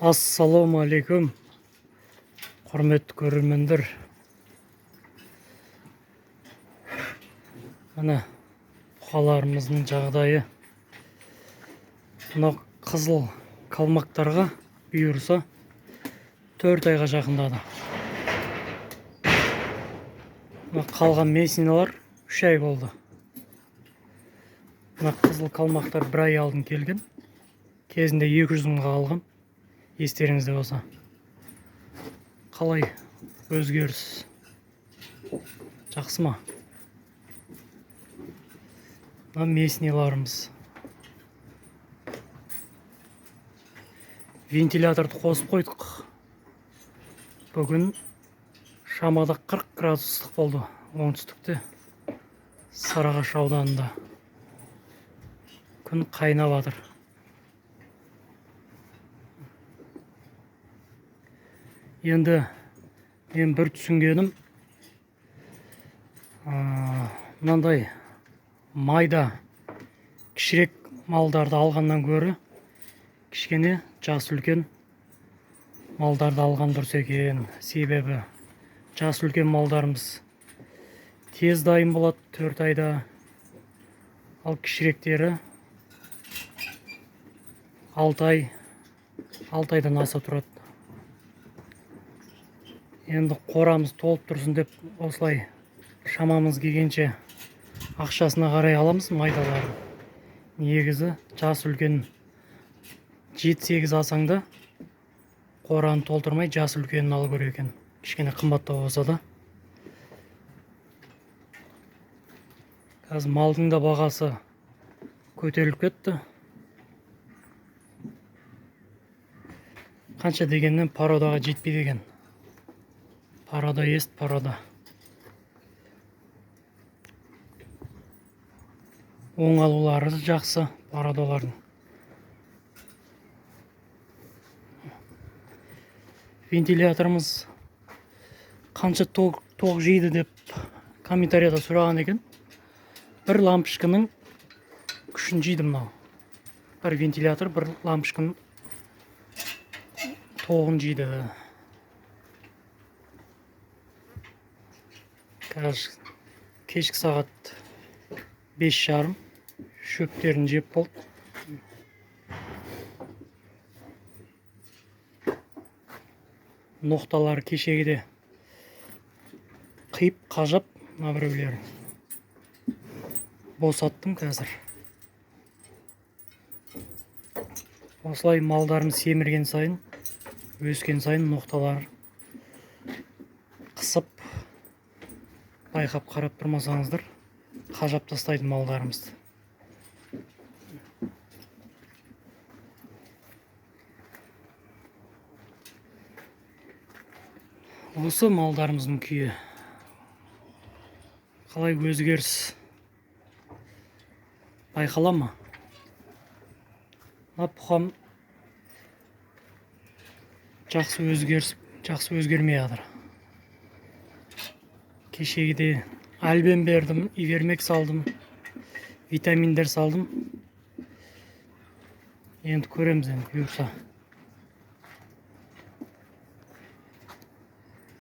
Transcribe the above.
Ассалаумағалейкум, құрметті көрермендер. Міне бұқаларымыздың жағдайы. Мына қызыл қалмақтарға бұйырса 4 айға жақындады. Мына қалған месиналар 3 ай болды. Мына қызыл қалмақтар 1 ай алдын келген. Кезінде 200 мыңға алған. Естеріңізде болса. Қалай өзгеріс? Жақсы ма? Мына месниларымыз. Вентиляторды қосып қойдық. Бүгін шамада 40 градус ыстық болды. Оңтүстікте, Сарыағаш ауданында. Күн қайнап жатыр. Енді мен бір түсінгенім, мынандай майда кішірек малдарды алғаннан гөрі кішкене жасы үлкен малдарды алған дұрыс екен. Себебі жасы үлкен малдарымыз тез дайын болады 4 айда, ал кішіректері 6 айдан аса тұрады. Енді қорамыз толып тұрсын деп осылай шамамыз келгенше ақшасына қарай аламыз майдаларын. Негізі жасы үлкен 7-8 алсаң да қораны толтырмай жасы үлкенін алу керек екен. Кішкене қымбаттау болса да. Қазір малдың да бағасы көтеріліп кетті. Қанша дегеннен пародаға жетпейді екен. Парада есть, парада. Оңалулары жақсы парадалардың. Вентиляторымыз қанша тоқ жейді деп комментарияда сұраған екен. Бір лампышканың күшін жейді мынау. Бір вентилятор, бір лампышканың тоғын жейді. Қазір кешкі сағат 5:30, шөптерін жеп болды. Ноқталары кешегіде қиып қажап, мына біреулері босаттым қазір. Осылай малдарым семірген сайын, өскен сайын ноқталары қысып, байқап қарап тұрмасаңыздар, қажап тастайды малдарымызды. Осы малдарымыздың күйі. Қалай өзгеріс байқала ма? Бұқам жақсы өзгермей жатыр. Кешегіде альбем бердім, ивермек салдым, витаминдер салдым. Енді көреміз, бұйырса.